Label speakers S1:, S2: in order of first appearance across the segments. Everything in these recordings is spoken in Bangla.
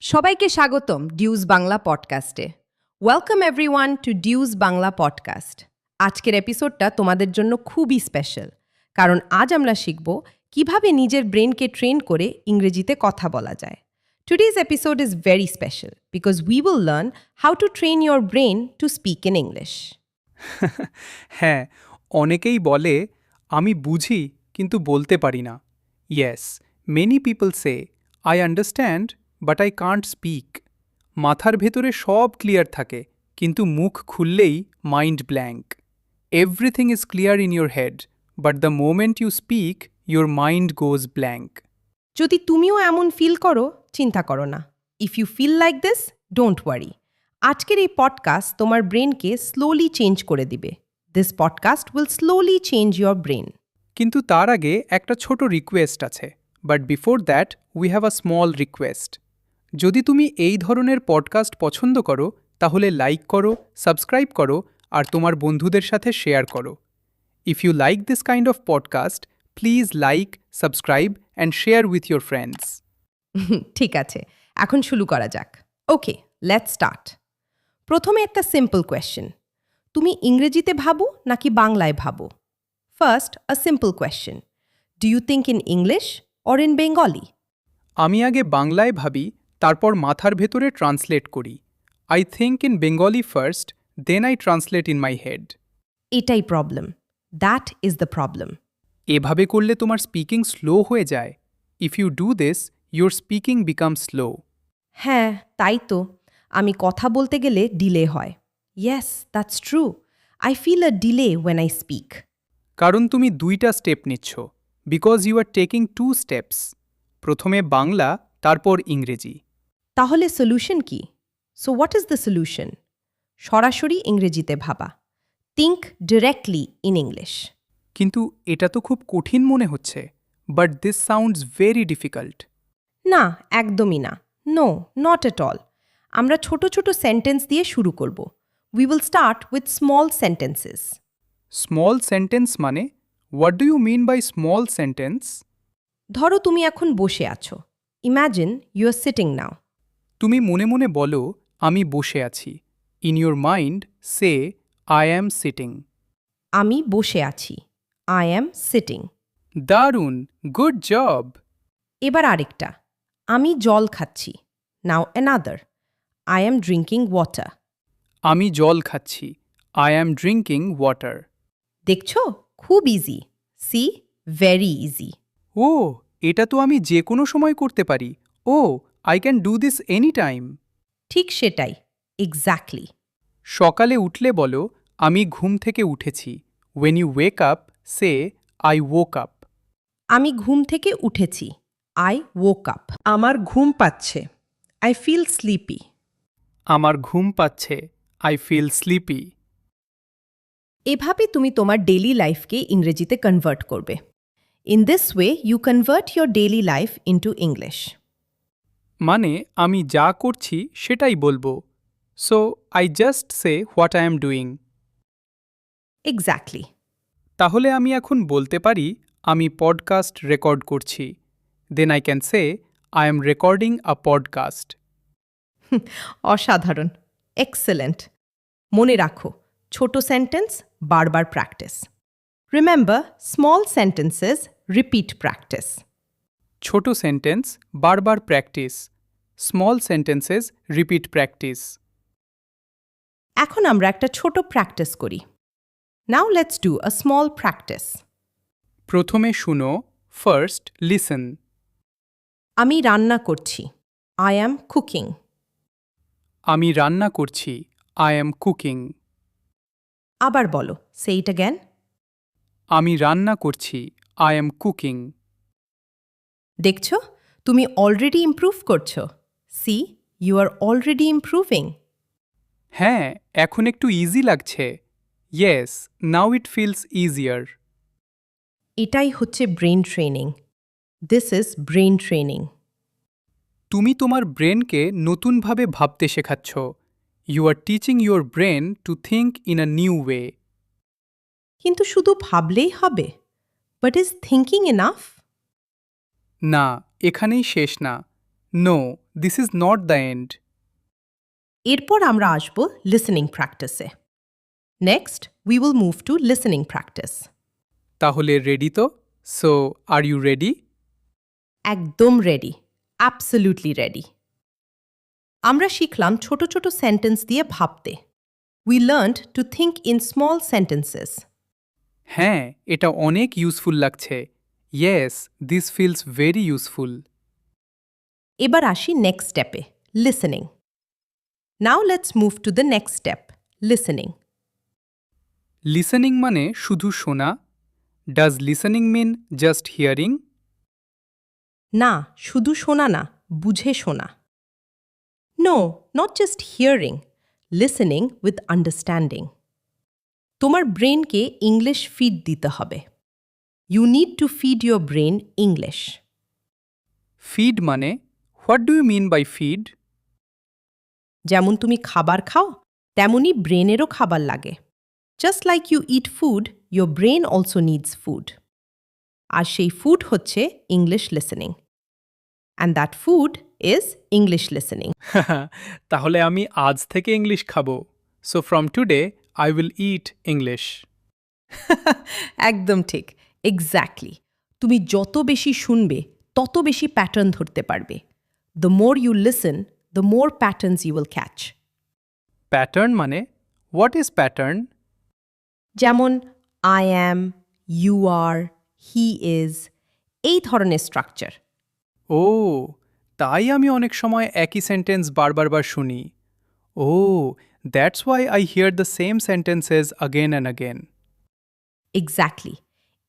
S1: সবাইকে স্বাগতম ডিউজ বাংলা পডকাস্টে। Welcome everyone to Deuce Bangla podcast. আজকের এপিসোডটা তোমাদের জন্য খুবই স্পেশাল, কারণ আজ আমরা শিখব কিভাবে নিজের ব্রেনকে ট্রেন করে ইংরেজিতে কথা বলা যায়। Today's episode is very special because we will learn how to train your brain to speak in English.
S2: হ্যাঁ, অনেকেই বলে আমি বুঝি কিন্তু বলতে পারি না। Yes, many people say I understand but I can't speak. মাথার ভেতরে সব ক্লিয়ার থাকে, কিন্তু মুখ খুললেই mind blank. Everything is clear in your head, but the moment you speak your mind goes blank.
S1: যদি তুমিও এমন ফিল করো, চিন্তা করো না। If you feel like this, don't worry. আজকের এই পডকাস্ট তোমার ব্রেনকে স্লোলি চেঞ্জ করে দিবে। This podcast will slowly change your brain.
S2: কিন্তু তার আগে একটা ছোট রিকোয়েস্ট আছে। But before that we have a small request. যদি তুমি এই ধরনের পডকাস্ট পছন্দ করো, তাহলে লাইক করো, সাবস্ক্রাইব করো আর তোমার বন্ধুদের সাথে শেয়ার করো। If you like this kind of podcast, please like, subscribe and share with your friends.
S1: ঠিক আছে, এখন শুরু করা যাক। Okay, let's start. প্রথমে একটা সিম্পল কোয়েশ্চেন। তুমি ইংরেজিতে ভাবো নাকি বাংলায় ভাবো? First, a simple question. Do you think in English or in Bengali?
S2: আমি আগে বাংলায় ভাবি, তারপর মাথার ভেতরে ট্রান্সলেট করি। I think in Bengali first, then I translate in my head.
S1: এটাই problem. That is the problem.
S2: এভাবে করলে তোমার স্পিকিং স্লো হয়ে যায়। If you do this, your speaking become slow.
S1: হ্যাঁ, তাই তো। আমি কথা বলতে গেলে ডিলে হয়। Yes, that's true. I feel a delay when I speak.
S2: কারণ তুমি দুইটা স্টেপ নিচ্ছ, because you are taking 2 steps. প্রথমে বাংলা, তারপর ইংরেজি।
S1: তাহলে সলিউশন কি? So what is the solution? সরাসরি ইংরেজিতে ভাবা। Think directly in English.
S2: কিন্তু এটা তো খুব কঠিন মনে হচ্ছে। But this sounds very difficult.
S1: না, একদমই না। No, not at all. আমরা ছোট ছোট সেন্টেন্স দিয়ে শুরু করব। We will start with small sentences.
S2: Small sentence মানে? What do you mean by small sentence?
S1: ধরো তুমি এখন বসে আছো। Imagine you are sitting now.
S2: তুমি মনে মনে বলো, আমি বসে আছি। In your mind say, I am sitting.
S1: আমি বসে আছি। I am sitting.
S2: দারুণ, গুড জব।
S1: এবার আরেকটা। আমি জল খাচ্ছি। Now another. I am drinking water.
S2: আমি জল খাচ্ছি। I am drinking water.
S1: দেখছো, খুব ইজি। See, very easy.
S2: ও, এটা তো আমি যে কোনো সময় করতে পারি। ও, I can do this any time.
S1: ঠিক সেটাই, এক্স্যাক্টলি।
S2: সকালে উঠলে বলো, আমি ঘুম থেকে উঠেছি। When you wake up say, I woke up.
S1: আমি ঘুম থেকে উঠেছি। I woke up. আমার ঘুম পাচ্ছে। I feel sleepy.
S2: আমার ঘুম পাচ্ছে। I feel sleepy.
S1: এভাবে তুমি তোমার ডেইলি লাইফকে ইংরেজিতে কনভার্ট করবে। In this way you convert your daily life into English.
S2: মানে আমি যা করছি সেটাই বলবো। So I just say what I am doing.
S1: Exactly.
S2: তাহলে আমি এখন বলতে পারি আমি পডকাস্ট রেকর্ড করছি। Then I can say I am recording a podcast.
S1: অসাধারণ, এক্সেলেন্ট। মনে রাখো, ছোট সেন্টেন্স বারবার practice. Remember, small sentences repeat practice.
S2: ছোট সেন্টেন্স বারবার practice. Small sentences repeat practice.
S1: এখন আমরা একটা ছোট প্র্যাকটিস করি। Now let's do a small practice.
S2: প্রথমে শুনো, ফার্স্ট লিসেন।
S1: আমি রান্না করছি। I am cooking.
S2: আমি রান্না করছি। I am cooking.
S1: আবার বলো, সে ইট অ্যাগেন।
S2: আমি রান্না করছি। I am cooking.
S1: দেখছো, তুমি অলরেডি ইমপ্রুভ করছো। See, you are already improving.
S2: হ্যাঁ, এখন একটু ইজি লাগছে। Yes, now it feels easier.
S1: এটাই হচ্ছে brain training. This is brain training.
S2: তুমি তোমার ব্রেনকে নতুনভাবে ভাবতে শেখাচ্ছ। You are teaching your brain to think in a new way.
S1: কিন্তু শুধু ভাবলেই হবে? But is thinking enough?
S2: না, এখানেই শেষ না। No, this is not the end.
S1: এরপর আমরা আসব লিসেনিং প্র্যাকটিসে। Next we will move to listening practice.
S2: তাহলে রেডি তো? So are you ready?
S1: একদম রেডি, অ্যাবসলিউটলি রেডি। আমরা শিখলাম ছোট ছোট সেন্টেন্স দিয়ে ভাবতে। We learned to think in small sentences.
S2: হ্যাঁ, এটা অনেক ইউজফুল লাগছে। Yes, this feels very useful.
S1: এবার আসি নেক্সট স্টেপে, listening. Now let's move to the next step, listening.
S2: Listening মানে শুধু শোনা? Does listening mean just hearing?
S1: না, শুধু শোনা না, বুঝে শোনা। No, not just hearing, listening with understanding. তোমার ব্রেনকে ইংলিশ ফিড দিতে হবে। You need to feed your brain English.
S2: Feed মানে? What do you mean by feed?
S1: যেমন তুমি খাবার খাও, তেমনই ব্রেনেরও খাবার লাগে। Just like you eat food, your brain also needs food. আর সেই ফুড হচ্ছে English listening. And that food is English listening.
S2: তাহলে আমি আজ থেকে ইংলিশ খাবো। So from today I will it English.
S1: একদম ঠিক, এক্স্যাক্টলি। তুমি যত বেশি শুনবে তত বেশি প্যাটার্ন ধরতে পারবে। The more you listen, the more patterns you will catch.
S2: Pattern মানে? What is pattern?
S1: যেমন I am, you are, he is, এই ধরনের স্ট্রাকচার।
S2: ও, তাই আমি অনেক সময় একই সেন্টেন্স বারবার শুনি। ও, that's why I hear the same sentences again and again.
S1: Exactly,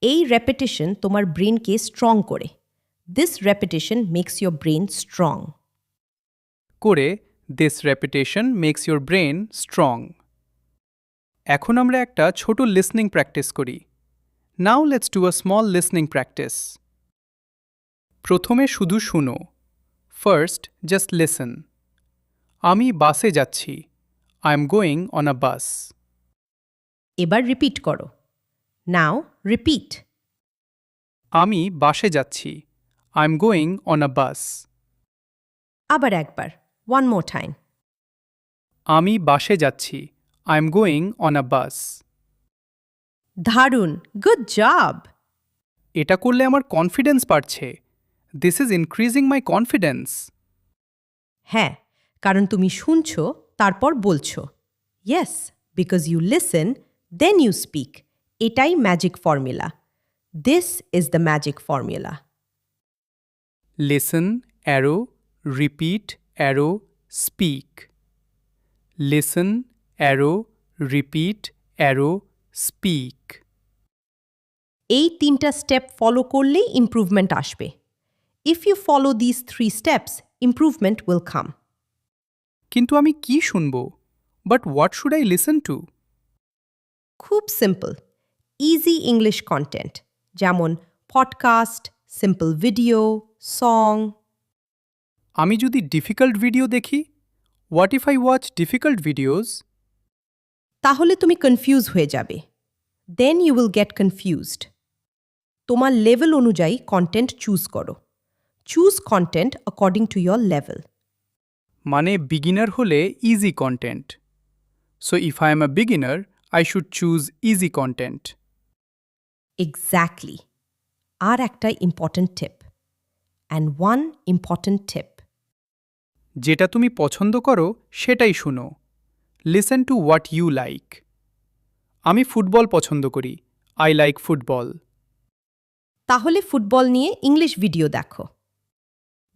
S1: এই রেপিটেশন তোমার ব্রেনকে স্ট্রং করে। This repetition makes your brain strong.
S2: করে this repetition makes your brain strong. এখন আমরা একটা ছোট লিসনিং প্র্যাকটিস করি। Now let's do a small listening practice. প্রথমে শুধু শুনো। First just listen. আমি বাসে যাচ্ছি। I am going on a bus.
S1: এবার রিপিট করো। Now repeat.
S2: আমি বাসে যাচ্ছি। I am going on a bus.
S1: আবার একবার, ওয়ান মোর টাইম।
S2: আমি বাসে যাচ্ছি। I am going on a bus.
S1: দারুণ, গুড জব।
S2: এটা করলে আমার কনফিডেন্স বাড়ছে। This is increasing my confidence.
S1: হ্যাঁ, কারণ তুমি শুনছো তারপর বলছো। Yes, because you listen then you speak. এটাই magic formula. This is the magic formula.
S2: Listen, arrow, repeat, arrow, speak. Listen, arrow, repeat, arrow, speak.
S1: এই তিনটা স্টেপ ফলো করলেই ইমপ্রুভমেন্ট আসবে। If you follow this 3 steps, improvement will come.
S2: কিন্তু আমি কি শুনব? But what should I listen to?
S1: খুব সিম্পল, ইজি ইংলিশ কন্টেন্ট, যেমন পডকাস্ট, সিম্পল ভিডিও, সং।
S2: আমি যদি ডিফিকাল্ট ভিডিও দেখি? What if I watch difficult videos?
S1: তাহলে তুমি কনফিউজ হয়ে যাবে। Then you will get confused. তোমার লেভেল অনুযায়ী কন্টেন্ট চুজ করো। Choose content according to your level.
S2: মানে বিগিনার হলে easy content. So if I am a beginner, I should choose easy content.
S1: Exactly. আর একটা important tip, and one important tip.
S2: যেটা তুমি পছন্দ করো সেটাই শুনো। Listen to what you like. আমি ফুটবল পছন্দ করি। I like football.
S1: তাহলে ফুটবল নিয়ে ইংলিশ ভিডিও দেখো।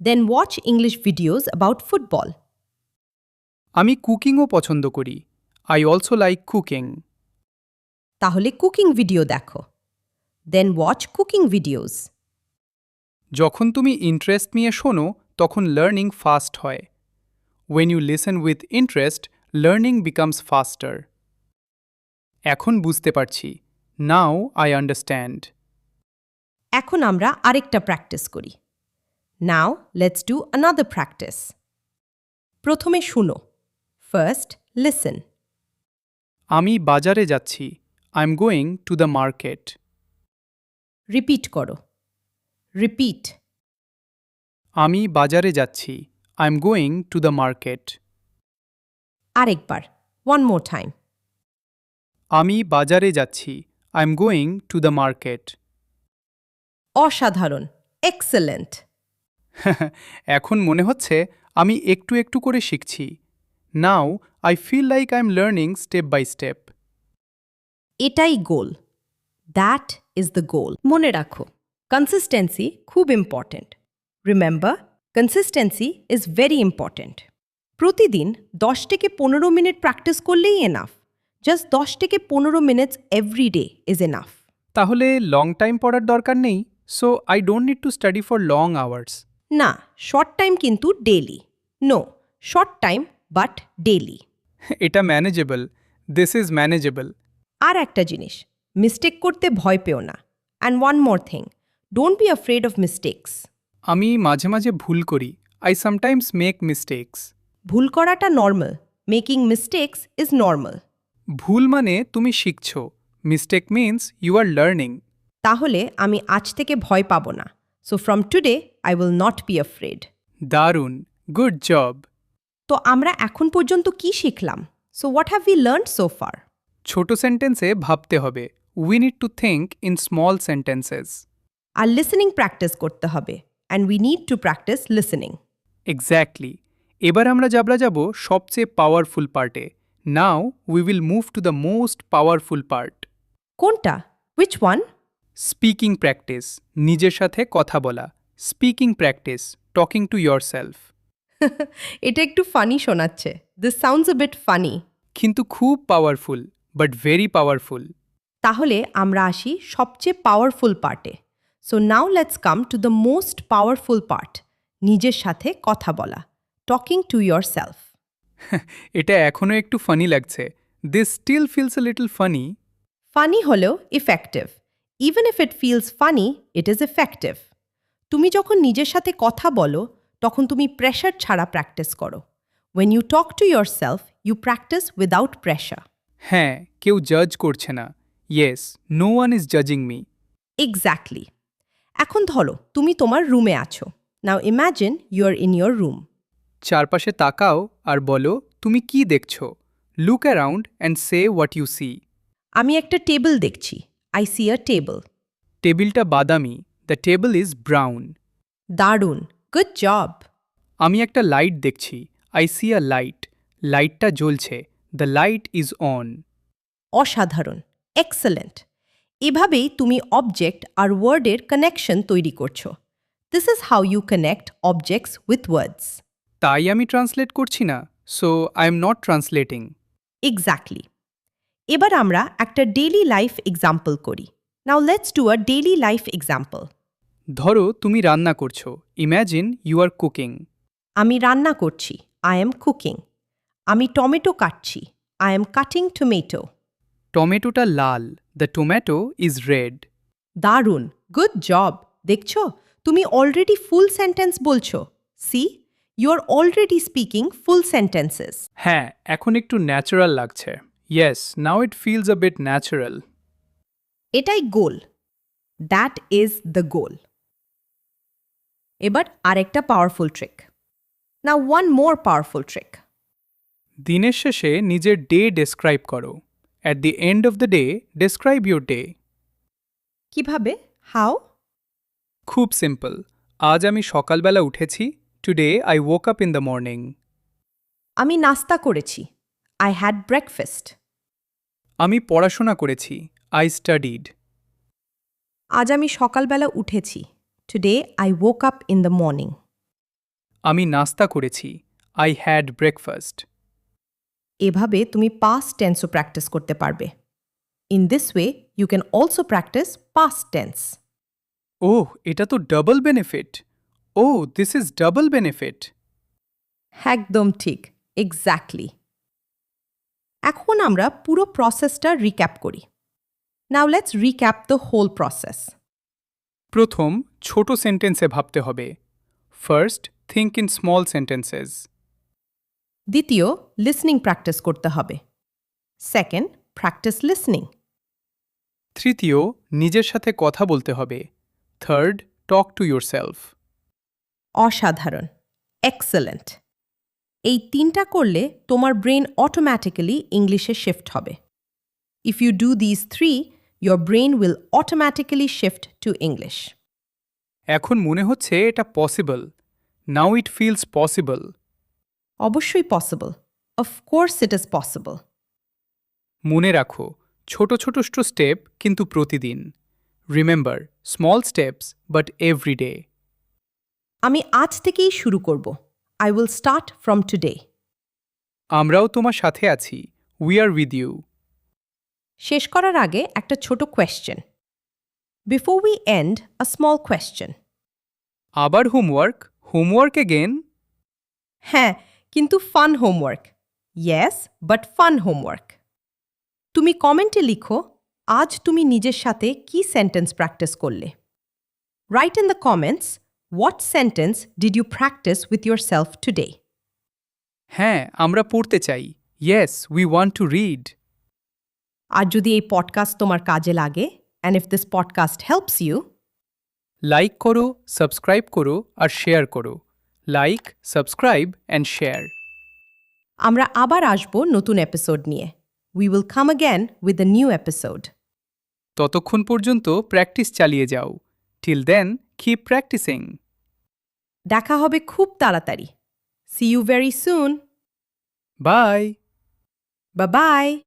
S1: Then watch English videos about football.
S2: আমি কুকিংও পছন্দ করি। I also like cooking.
S1: তাহলে কুকিং ভিডিও দেখো। Then watch cooking videos.
S2: যখন তুমি ইন্টারেস্ট নিয়ে শোনো তখন লার্নিং ফাস্ট হয়। When you listen with interest, learning becomes faster. এখন বুঝতে পারছি। Now I understand.
S1: এখন আমরা আরেকটা প্র্যাকটিস করি। Now let's do another practice. প্রথমে শুনো। First listen.
S2: আমি বাজারে যাচ্ছি। I am going to the market.
S1: Repeat করো। রিপিট।
S2: আমি বাজারে যাচ্ছি। I'm going to the market.
S1: আরেকবার, one more time.
S2: আমি বাজারে যাচ্ছি। I'm going to the market.
S1: অসাধারণ, excellent.
S2: এখন মনে হচ্ছে আমি একটু একটু করে শিখছি। Now I feel like I'm learning step by step.
S1: এটাই goal. That is the goal. মনে রাখো, কনসিস্টেন্সি খুব important. Remember, consistency is very important. প্রতিদিন 10 থেকে 15 মিনিট প্র্যাকটিস করলেই এনাফ। জাস্ট 10 থেকে 15 minutes every day is enough.
S2: তাহলে লং টাইম পড়ার দরকার নেই, so I don't need to study for long hours.
S1: না, শর্ট টাইম কিন্তু daily. No, short time but daily.
S2: এটা ম্যানেজেবল। This is manageable.
S1: আর একটা জিনিস, মিস্টেক করতে ভয় পেও না। And one more thing, don't be afraid of mistakes.
S2: আমি মাঝে মাঝে ভুল করি। I sometimes make mistakes.
S1: ভুল করাটা normal. Making mistakes is normal.
S2: ভুল মানে তুমি শিখছো। Mistake means you are learning.
S1: তাহলে আমি আজ থেকে ভয় পাবো না। So from today I will not be afraid.
S2: দারুণ, গুড জব।
S1: তো আমরা এখন পর্যন্ত কি শিখলাম? So what have we learned so far?
S2: ছোট সেন্টেন্সে ভাবতে হবে। We need to think in small sentences.
S1: আর লিসেনিং প্র্যাকটিস করতে হবে। And we need to practice listening.
S2: Exactly. এবার আমরা যাব সবচেয়ে পাওয়ারফুল পার্টে। Now we will move to the most powerful part.
S1: কোনটা? Which one?
S2: স্পিকিং প্র্যাকটিস, নিজের সাথে কথা বলা। Speaking practice, talking to yourself.
S1: এটা একটু ফানি শোনাচ্ছে। This sounds a bit funny.
S2: কিন্তু খুব পাওয়ারফুল, বাট ভেরি পাওয়ারফুল।
S1: তাহলে আমরা আসি সবচেয়ে পাওয়ারফুল পার্টে। So now let's come to the most powerful part, নিজের সাথে কথা বলা, টকিং টু ইয়োর সেলফ।
S2: এটা এখনও একটু ফানি লাগছে। This still feels a little funny.
S1: Funny হলেও effective. Even if it feels funny, it is effective. তুমি যখন নিজের সাথে কথা বলো, তখন তুমি প্রেশার ছাড়া প্র্যাকটিস করো। When you talk to yourself, you practice without pressure.
S2: হ্যাঁ, কেউ জাজ করছে না। ইয়েস, নো ওয়ান ইজ জাজিং মি।
S1: এক্স্যাক্টলি। এখন ধরো তুমি তোমার রুমে আছো। Now imagine you are in your room.
S2: চারপাশে তাকাও আর বলো তুমি কি দেখছো। Look around and say what you see.
S1: আমি একটা টেবিল দেখছি। I see a table.
S2: টেবিলটা বাদামি। The table is brown.
S1: দারুণ, গুড জব।
S2: আমি একটা লাইট দেখছি। I see a light. লাইটটা জ্বলছে। The light is on.
S1: অসাধারণ, এক্সেলেন্ট। এভাবেই তুমি অবজেক্ট আর ওয়ার্ডের কানেকশন তৈরি করছো। This is how you connect objects with words.
S2: তাই আমি ট্রান্সলেট করছি না, so I am not translating.
S1: Exactly. এবার আমরা একটা ডেইলি লাইফ এক্সাম্পল করি। Now let's do a daily life example.
S2: ধরো তুমি রান্না করছো। Imagine you are cooking.
S1: আমি রান্না করছি। I am cooking. আমি টমেটো কাটছি। I am cutting tomato.
S2: টমেটোটা লাল। The tomato is red.
S1: দারুণ, গুড জব। দেখছো, তুমি অলরেডি ফুল সেন্টেন্স বলছো। See, you are already speaking full sentences.
S2: হ্যাঁ, এখন একটু ন্যাচারাল লাগছে। Yes, now it feels a bit natural.
S1: এটাই goal. That is the goal. এবার আরেকটা powerful trick. Now one more powerful trick.
S2: দিনের শেষে নিজের ডে ডেসক্রাইব করো। At the end of the day describe your day.
S1: কিভাবে? হাউ?
S2: খুব সিম্পল। আজ আমি সকালবেলা উঠেছি। Today I woke up in the morning.
S1: আমি নাস্তা করেছি। I had breakfast.
S2: আমি পড়াশোনা করেছি। I studied.
S1: আজ আমি সকালবেলা উঠেছি। Today I woke up in the morning.
S2: আমি নাস্তা করেছি। I had breakfast.
S1: এভাবে তুমি পাস্ট টেন্সও প্র্যাকটিস করতে পারবে। In this way you can also practice past tense.
S2: ওহ, এটা তো ডাবল বেনিফিট। ও, দিস ইজ ডাবল বেনিফিট।
S1: একদম ঠিক, এক্স্যাক্টলি। এখন আমরা পুরো প্রসেসটা রিক্যাপ করি। Now let's recap the whole process.
S2: প্রথম, ছোট সেন্টেন্সে ভাবতে হবে। First, think in small sentences.
S1: দ্বিতীয়, লিসনিং প্র্যাকটিস করতে হবে। Second, practice listening.
S2: তৃতীয়, নিজের সাথে কথা বলতে হবে। Third, talk to yourself.
S1: অসাধারণ, এক্সেলেন্ট। এই 3টা করলে তোমার ব্রেন অটোম্যাটিক্যালি ইংলিশে শিফট হবে। If you do these 3, your brain will automatically shift to English.
S2: এখন মনে হচ্ছে এটা possible. Now it feels possible.
S1: অবশ্যই possible. Of course it is possible.
S2: মনে রাখো, ছোট ছোট স্টেপ কিন্তু প্রতিদিন। Remember, small steps but every day.
S1: আমি আজ থেকেই শুরু করব। I will start from today.
S2: আমরাও তোমার সাথে আছি। We are with you.
S1: শেষ করার আগে একটা ছোট question. Before we end, a small question.
S2: আবার হোমওয়ার্ক? Homework again?
S1: হ্যাঁ, কিন্তু fun homework. Yes, but fun homework. তুমি কমেন্টে লিখো, আজ তুমি নিজের সাথে কি সেন্টেন্স প্র্যাকটিস করলে। Write in the comments, what sentence did you practice with yourself today?
S2: হ্যাঁ, আমরা পড়তে চাই। Yes, we want to read.
S1: আর যদি এই পডকাস্ট তোমার কাজে লাগে, and if this podcast helps you,
S2: like করো, সাবস্ক্রাইব করো আর শেয়ার করো। Like, subscribe and share.
S1: আমরা আবার আসব নতুন এপিসোড নিয়ে। We will come again with a new episode.
S2: ততক্ষণ পর্যন্ত প্র্যাকটিস চালিয়ে যাও। Till then, keep practicing.
S1: দেখা হবে খুব তাড়াতাড়ি। See you very soon.
S2: Bye.
S1: Bye-bye.